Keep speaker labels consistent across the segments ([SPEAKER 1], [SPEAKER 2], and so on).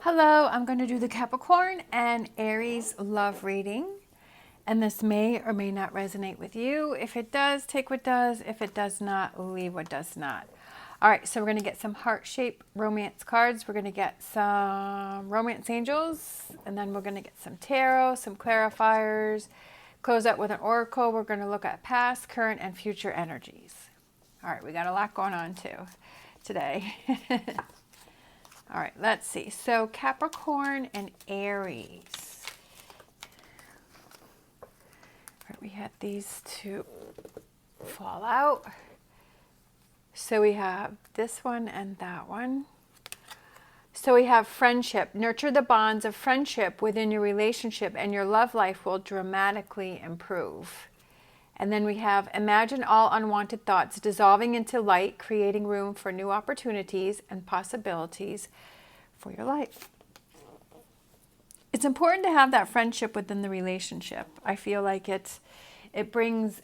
[SPEAKER 1] Hello, I'm going to do the Capricorn and Aries love reading. And this may or may not resonate with you. If it does, take what does. If it does not, leave what does not. All right, so we're going to get some heart-shaped romance cards. We're going to get some romance angels. And then we're going to get some tarot, some clarifiers. Close out with an oracle. We're going to look at past, current, and future energies. All right, we got a lot going on too today. All right, let's see. So Capricorn and Aries. All right, we had these two fall out. So we have this one and that one. So we have friendship. Nurture the bonds of friendship within your relationship and your love life will dramatically improve. And then we have imagine all unwanted thoughts dissolving into light, creating room for new opportunities and possibilities for your life. It's important to have that friendship within the relationship. I feel like it brings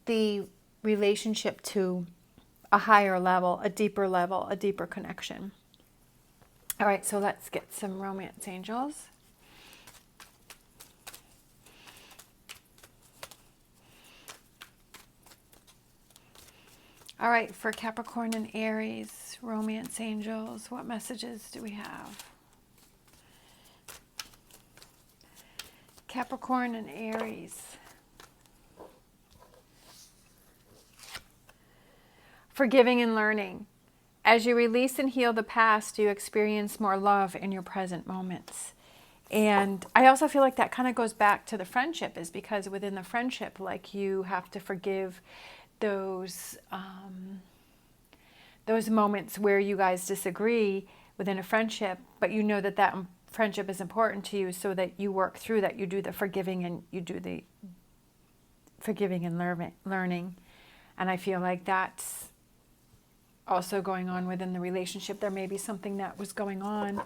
[SPEAKER 1] the relationship to a higher level, a deeper connection. All right, so let's get some romance angels. All right, for Capricorn and Aries, romance angels, what messages do we have? Capricorn and Aries. Forgiving and learning. As you release and heal the past, you experience more love in your present moments. And I also feel like that kind of goes back to the friendship, is because within the friendship, like, you have to forgive those moments where you guys disagree within a friendship, but you know that friendship is important to you, so that you work through that. You do the forgiving and you do the forgiving and learning. And I feel like that's also going on within the relationship. There may be something that was going on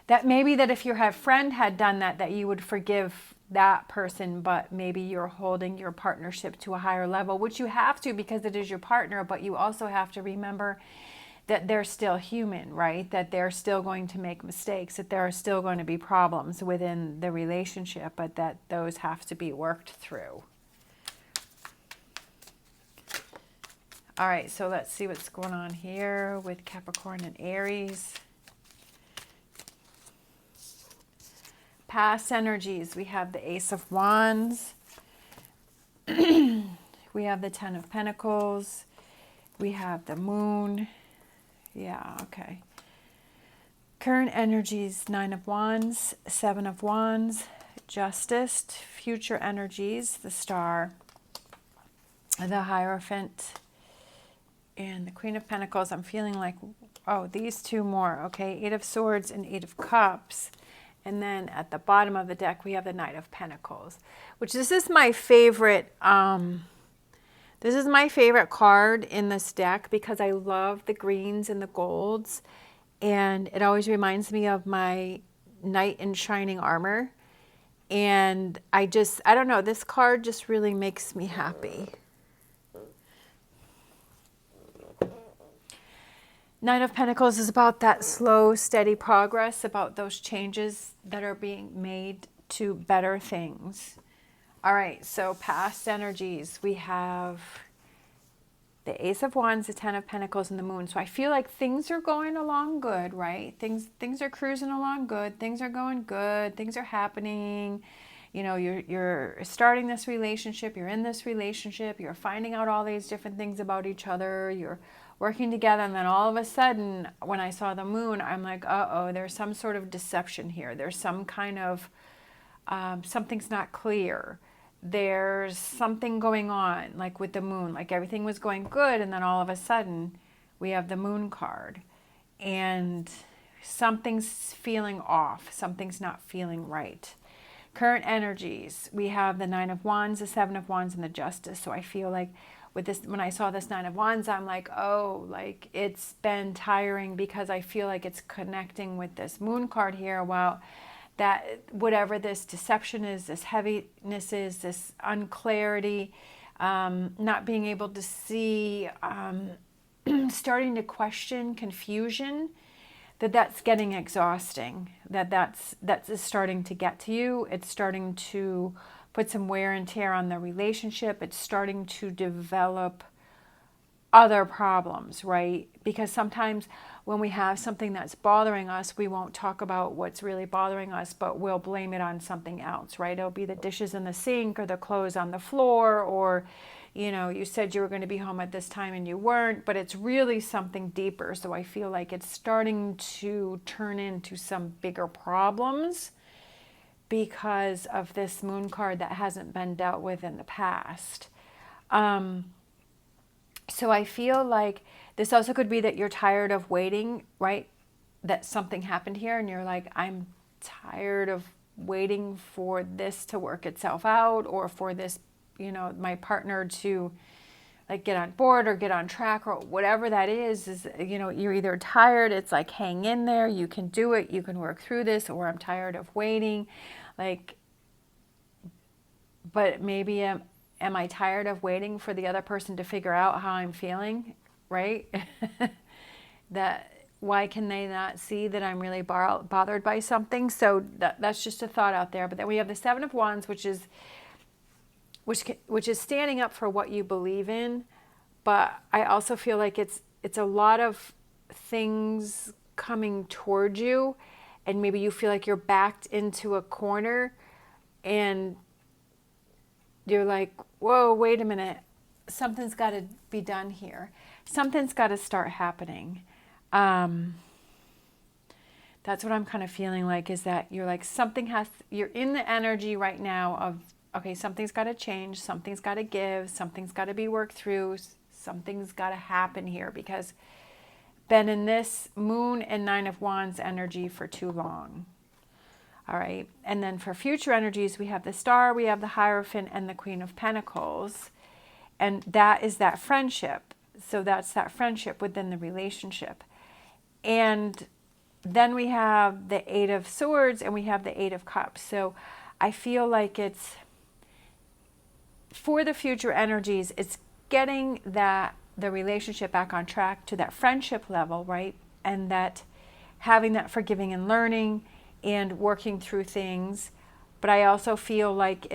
[SPEAKER 1] that maybe that if your friend had done that you would forgive that person, but maybe you're holding your partnership to a higher level, which you have to because it is your partner, but you also have to remember that they're still human, right? That they're still going to make mistakes, that there are still going to be problems within the relationship, but that those have to be worked through. All right, so let's see what's going on here with Capricorn and Aries. Past energies, we have the Ace of Wands. We have the Ten of Pentacles. We have the Moon. Yeah, okay. Current energies, Nine of Wands, Seven of Wands, Justice. Future energies, the Star, the Hierophant, and the Queen of Pentacles. I'm feeling like, oh, these two more, okay? Eight of Swords and Eight of Cups. And then at the bottom of the deck, we have the Knight of Pentacles, which this is my favorite. This is my favorite card in this deck because I love the greens and the golds. And it always reminds me of my knight in shining armor. And I don't know, this card just really makes me happy. Nine of Pentacles is about that slow, steady progress, about those changes that are being made to better things. All right, so past energies. We have the Ace of Wands, the Ten of Pentacles, and the Moon. So I feel like things are going along good, right? Things are cruising along good. Things are going good. Things are happening. You know, you're starting this relationship. You're in this relationship. You're finding out all these different things about each other. You're working together, and then all of a sudden, when I saw the Moon, I'm like, uh-oh, there's some sort of deception here. There's some kind of, something's not clear. There's something going on, like with the Moon, like everything was going good, and then all of a sudden, we have the Moon card, and something's feeling off. Something's not feeling right. Current energies, we have the Nine of Wands, the Seven of Wands, and the Justice. So I feel like with this, when I saw this Nine of Wands, I'm like, oh, like it's been tiring because I feel like it's connecting with this Moon card here. Well, that whatever this deception is, this heaviness is, this unclarity, not being able to see, starting to question, confusion that's getting exhausting, that's starting to get to you. It's starting to put some wear and tear on the relationship. It's starting to develop other problems, right? Because sometimes when we have something that's bothering us, we won't talk about what's really bothering us, but we'll blame it on something else, right? It'll be the dishes in the sink or the clothes on the floor, or, you know, you said you were going to be home at this time and you weren't, but it's really something deeper. So I feel like it's starting to turn into some bigger problems because of this moon card that hasn't been dealt with in the past. So I feel like this also could be that you're tired of waiting, right? That something happened here and you're like, I'm tired of waiting for this to work itself out, or for this, you know, my partner to like get on board or get on track, or whatever that is, you know, you're either tired, it's like, hang in there, you can do it, you can work through this, or I'm tired of waiting. Like, but maybe am I tired of waiting for the other person to figure out how I'm feeling, right? That why can they not see that I'm really bothered by something? So that's just a thought out there. But then we have the Seven of Wands, which is standing up for what you believe in. But I also feel like it's a lot of things coming towards you, and maybe you feel like you're backed into a corner and you're like, whoa, wait a minute, something's got to be done here. Something's got to start happening. That's what I'm kind of feeling like, is that you're like, you're in the energy right now of, okay, something's got to change, something's got to give, something's got to be worked through, something's got to happen here, because been in this Moon and Nine of Wands energy for too long. All right, and then for future energies, we have the Star, we have the Hierophant, and the Queen of Pentacles. And that is that friendship. So that's that friendship within the relationship. And then we have the Eight of Swords, and we have the Eight of Cups. So I feel like it's, for the future energies, it's getting the relationship back on track to that friendship level, right? And that having that forgiving and learning and working through things. But I also feel like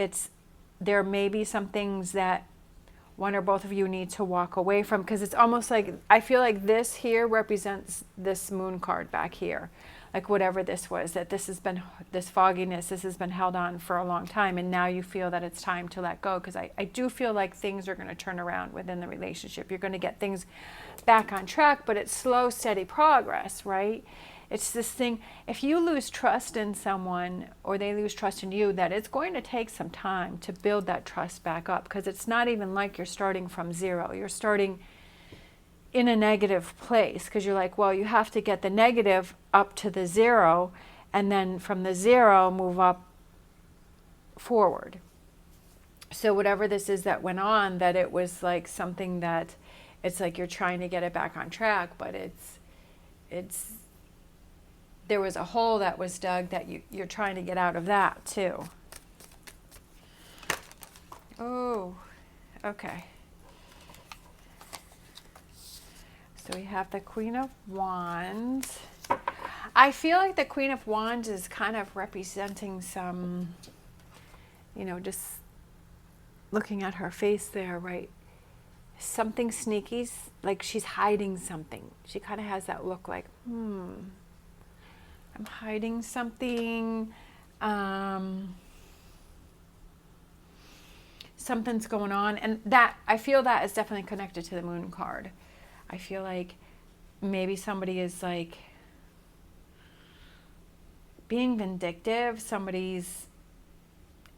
[SPEAKER 1] there may be some things that one or both of you need to walk away from, because it's almost like, I feel like this here represents this moon card back here. Like whatever this was, that this fogginess, this has been held on for a long time, and now you feel that it's time to let go, because I do feel like things are going to turn around within the relationship. You're going to get things back on track, but it's slow, steady progress, right? It's this thing, if you lose trust in someone or they lose trust in you, that it's going to take some time to build that trust back up, because it's not even like you're starting from zero. You're starting in a negative place, because you're like, well, you have to get the negative up to the zero, and then from the zero move up forward. So whatever this is that went on, that it was like something that it's like you're trying to get it back on track, but it's there was a hole that was dug that you're trying to get out of that too. Oh, okay. So we have the Queen of Wands. I feel like the Queen of Wands is kind of representing some, you know, just looking at her face there, right? Something sneaky, like she's hiding something. She kind of has that look like, I'm hiding something. Something's going on. And that, I feel that is definitely connected to the Moon card. I feel like maybe somebody is like being vindictive. Somebody's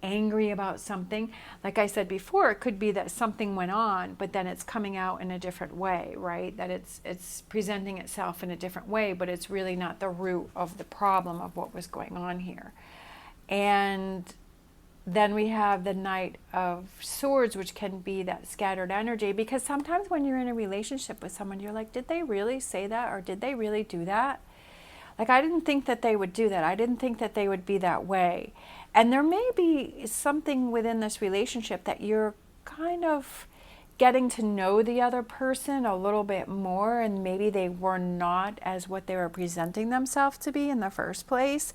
[SPEAKER 1] angry about something. Like I said before, it could be that something went on, but then it's coming out in a different way, right? That it's presenting itself in a different way, but it's really not the root of the problem of what was going on here. And then we have the Knight of Swords, which can be that scattered energy, because sometimes when you're in a relationship with someone, you're like, did they really say that? Or did they really do that? Like, I didn't think that they would do that. I didn't think that they would be that way. And there may be something within this relationship that you're kind of getting to know the other person a little bit more, and maybe they were not as what they were presenting themselves to be in the first place.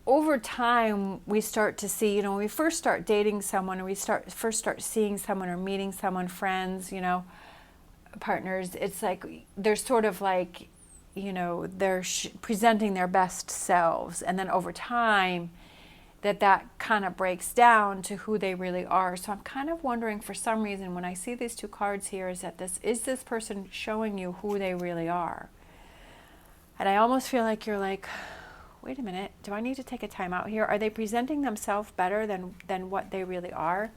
[SPEAKER 1] Over time, we start to see, when we first start dating someone, or we first start seeing someone or meeting someone, friends, partners, it's like they're sort of like, they're presenting their best selves. And then over time, that kind of breaks down to who they really are. So I'm kind of wondering, for some reason, when I see these two cards here, is this person showing you who they really are? And I almost feel like you're like, wait a minute, do I need to take a time out here? Are they presenting themselves better than what they really are?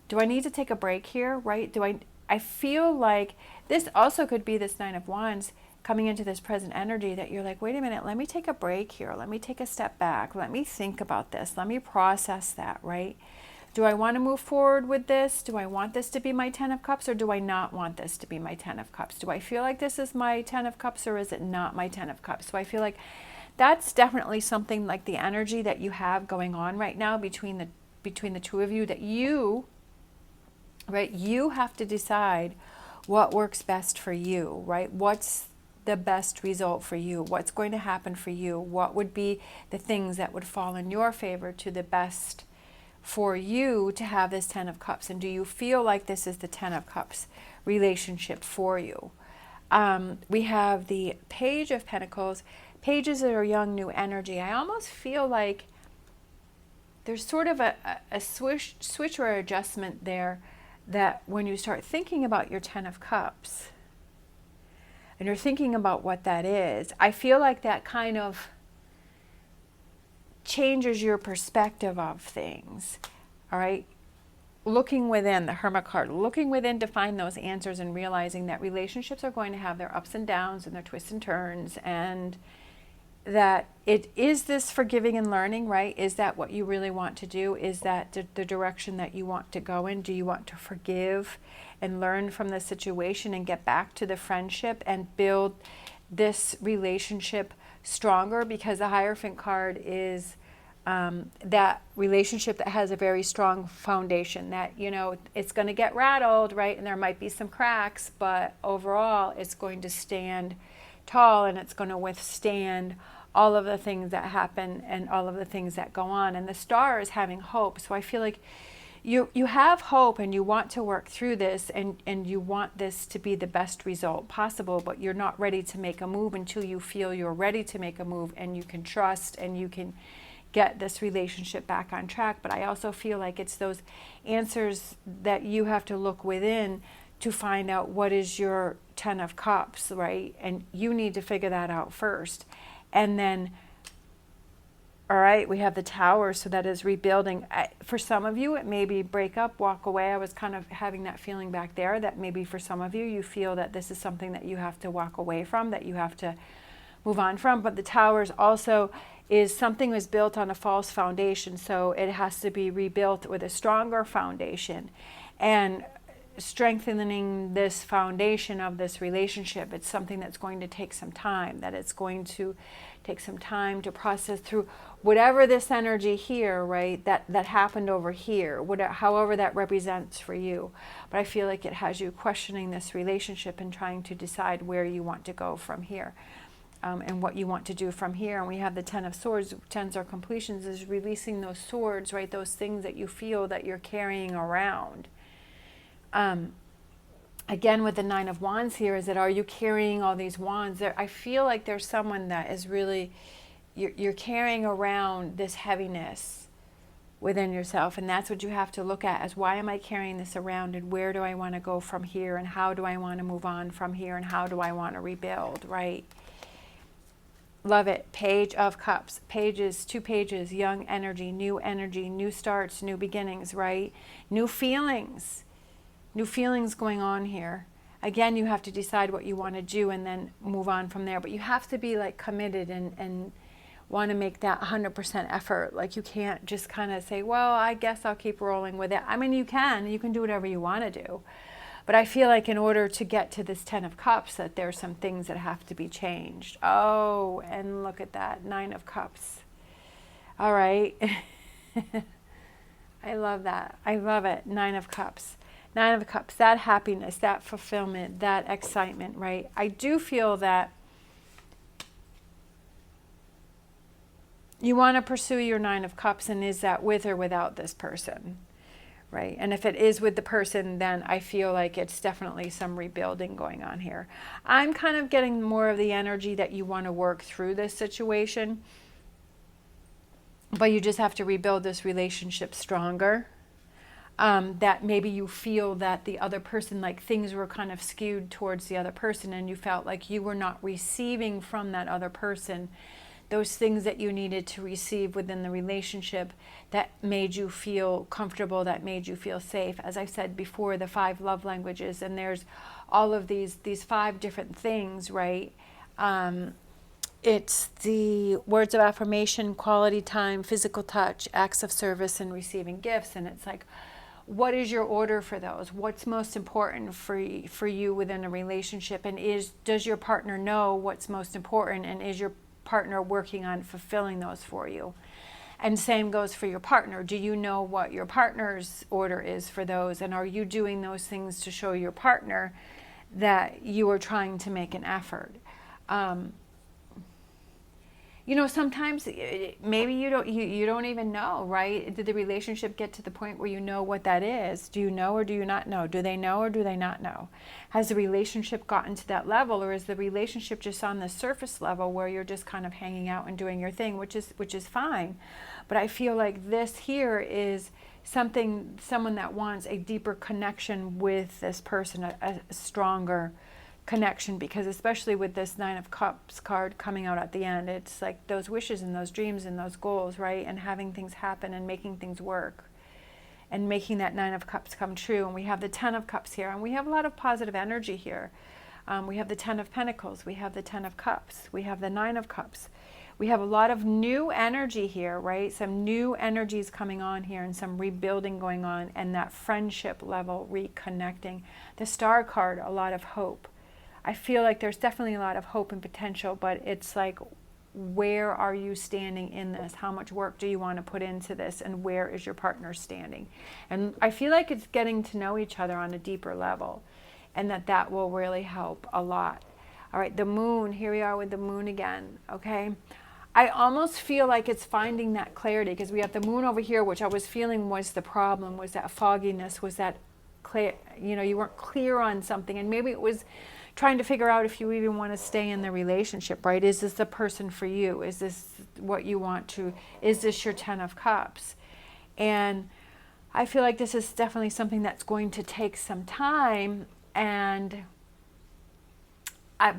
[SPEAKER 1] Do I need to take a break here, right? I feel like this also could be this Nine of Wands coming into this present energy, that you're like, wait a minute, let me take a break here. Let me take a step back. Let me think about this. Let me process that, right? Do I want to move forward with this? Do I want this to be my 10 of Cups, or do I not want this to be my 10 of Cups? Do I feel like this is my 10 of Cups, or is it not my 10 of Cups? So I feel like that's definitely something like the energy that you have going on right now between the two of you, that you have to decide what works best for you, right? What's the best result for you? What's going to happen for you? What would be the things that would fall in your favor to the best for you to have this 10 of Cups? And do you feel like this is the 10 of Cups relationship for you? We have the Page of Pentacles. Pages are young, new energy. I almost feel like there's sort of a switch or adjustment there, that when you start thinking about your 10 of Cups, and you're thinking about what that is, I feel like that kind of changes your perspective of things, all right? Looking within, the Hermit card, looking within to find those answers, and realizing that relationships are going to have their ups and downs and their twists and turns, and that it is this forgiving and learning, right? Is that what you really want to do? Is that the direction that you want to go in? Do you want to forgive and learn from the situation and get back to the friendship and build this relationship stronger? Because the Hierophant card is that relationship that has a very strong foundation, that, it's going to get rattled, right? And there might be some cracks, but overall it's going to stand tall, and it's going to withstand all of the things that happen and all of the things that go on. And the Star is having hope. So I feel like you have hope, and you want to work through this, and you want this to be the best result possible, but you're not ready to make a move until you feel you're ready to make a move, and you can trust, and you can get this relationship back on track. But I also feel like it's those answers that you have to look within to find out what is your 10 of Cups, right? And you need to figure that out first. And then, all right, we have the Tower, so that is rebuilding. For some of you, it may be break up, walk away. I was kind of having that feeling back there, that maybe for some of you, you feel that this is something that you have to walk away from, that you have to move on from. But the Towers also is something was built on a false foundation, so it has to be rebuilt with a stronger foundation. And strengthening this foundation of this relationship, it's something that's going to take some time, that it's going to take some time to process through whatever this energy here, right, that happened over here, however that represents for you. But I feel like it has you questioning this relationship and trying to decide where you want to go from here, and what you want to do from here. And we have the 10 of Swords. Tens are completions, is releasing those swords, right, those things that you feel that you're carrying around. Again, with the 9 of Wands here, is that, are you carrying all these wands? I feel like there's someone that is really, you're carrying around this heaviness within yourself, and that's what you have to look at, as why am I carrying this around, and where do I want to go from here, and how do I want to move on from here, and how do I want to rebuild, right? Love it. Page of Cups. Pages, 2 pages, young energy, new starts, new beginnings, right? New feelings going on here. Again, you have to decide what you want to do and then move on from there. But you have to be like committed and want to make that 100% effort. Like, you can't just kind of say, well, I guess I'll keep rolling with it. I mean, you can do whatever you want to do. But I feel like in order to get to this 10 of Cups, that there's some things that have to be changed. Oh, and look at that, 9 of Cups. All right. I love that. I love it. 9 of Cups. Nine of Cups, that happiness, that fulfillment, that excitement, right? I do feel that you want to pursue your Nine of Cups, and is that with or without this person, right? And if it is with the person, then I feel like it's definitely some rebuilding going on here. I'm kind of getting more of the energy that you want to work through this situation, but you just have to rebuild this relationship stronger. That maybe you feel that the other person, like things were kind of skewed towards the other person, and you felt like you were not receiving from that other person those things that you needed to receive within the relationship that made you feel comfortable, that made you feel safe. As I said before, the 5 love languages, and there's all of these 5 different things, right? It's the words of affirmation, quality time, physical touch, acts of service, and receiving gifts. And it's like, what is your order for those? What's most important for you within a relationship? And does your partner know what's most important? And is your partner working on fulfilling those for you? And same goes for your partner. Do you know what your partner's order is for those? And are you doing those things to show your partner that you are trying to make an effort? You know, sometimes maybe you don't even know, right? Did the relationship get to the point where you know what that is? Do you know or do you not know? Do they know or do they not know? Has the relationship gotten to that level, or is the relationship just on the surface level where you're just kind of hanging out and doing your thing, which is fine. But I feel like this here is someone that wants a deeper connection with this person, a stronger connection, because especially with this 9 of Cups card coming out at the end, it's like those wishes and those dreams and those goals, right? And having things happen and making things work and making that 9 of Cups come true. And we have the 10 of Cups here, and we have a lot of positive energy here. We have the 10 of Pentacles, we have the 10 of Cups, we have the 9 of Cups. We have a lot of new energy here, right? Some new energies coming on here and some rebuilding going on, and that friendship level reconnecting. The Star card, a lot of hope. I feel like there's definitely a lot of hope and potential, but it's like, where are you standing in this? How much work do you want to put into this? And where is your partner standing? And I feel like it's getting to know each other on a deeper level, and that will really help a lot. All right, the moon, here we are with the moon again, okay? I almost feel like it's finding that clarity, because we have the moon over here, which I was feeling was the problem, was that fogginess, was that clear, you know, you weren't clear on something, and maybe it was trying to figure out if you even want to stay in the relationship, right? Is this the person for you? Is this what you want to, is this your 10 of Cups? And I feel like this is definitely something that's going to take some time, but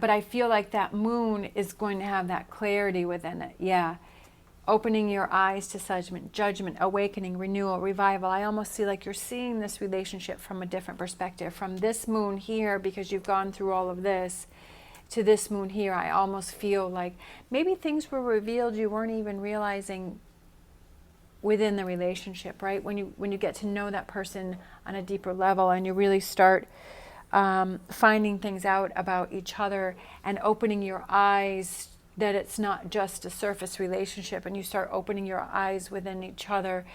[SPEAKER 1] I feel like that moon is going to have that clarity within it. Yeah. Opening your eyes to judgment, awakening, renewal, revival. I almost see like you're seeing this relationship from a different perspective. From this moon here, because you've gone through all of this, to this moon here, I almost feel like maybe things were revealed you weren't even realizing within the relationship, right? When you get to know that person on a deeper level, and you really start finding things out about each other and opening your eyes that it's not just a surface relationship, and you start opening your eyes within each other,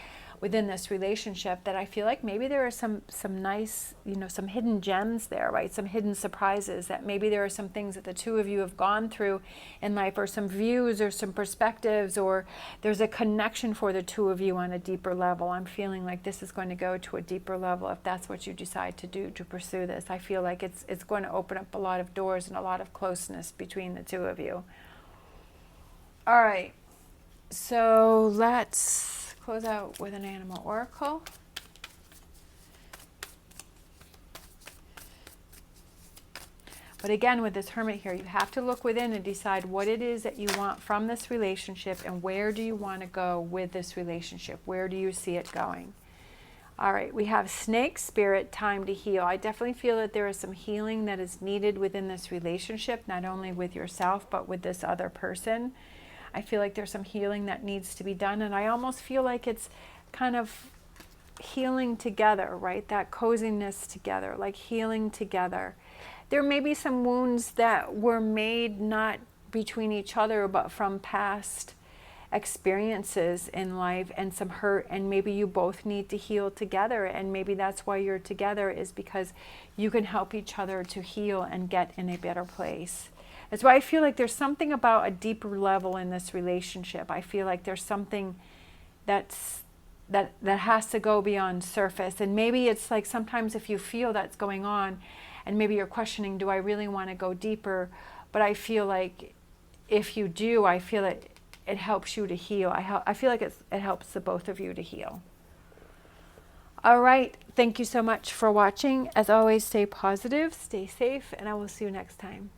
[SPEAKER 1] within this relationship, that I feel like maybe there are some nice, you know, some hidden gems there, right? Some hidden surprises, that maybe there are some things that the two of you have gone through in life, or some views or some perspectives, or there's a connection for the two of you on a deeper level. I'm feeling like this is going to go to a deeper level if that's what you decide to do, to pursue this. I feel like it's going to open up a lot of doors and a lot of closeness between the two of you. All right, so let's close out with an animal oracle. But again, with this Hermit here, you have to look within and decide what it is that you want from this relationship, and where do you want to go with this relationship? Where do you see it going? All right, we have Snake Spirit, time to heal. I definitely feel that there is some healing that is needed within this relationship, not only with yourself, but with this other person. I feel like there's some healing that needs to be done, and I almost feel like it's kind of healing together, right? That coziness together, like healing together. There may be some wounds that were made not between each other, but from past experiences in life and some hurt, and maybe you both need to heal together, and maybe that's why you're together, is because you can help each other to heal and get in a better place. That's why I feel like there's something about a deeper level in this relationship. I feel like there's something that has to go beyond surface. And maybe it's like sometimes if you feel that's going on and maybe you're questioning, do I really want to go deeper? But I feel like if you do, I feel it helps you to heal. I feel like it helps the both of you to heal. All right. Thank you so much for watching. As always, stay positive, stay safe, and I will see you next time.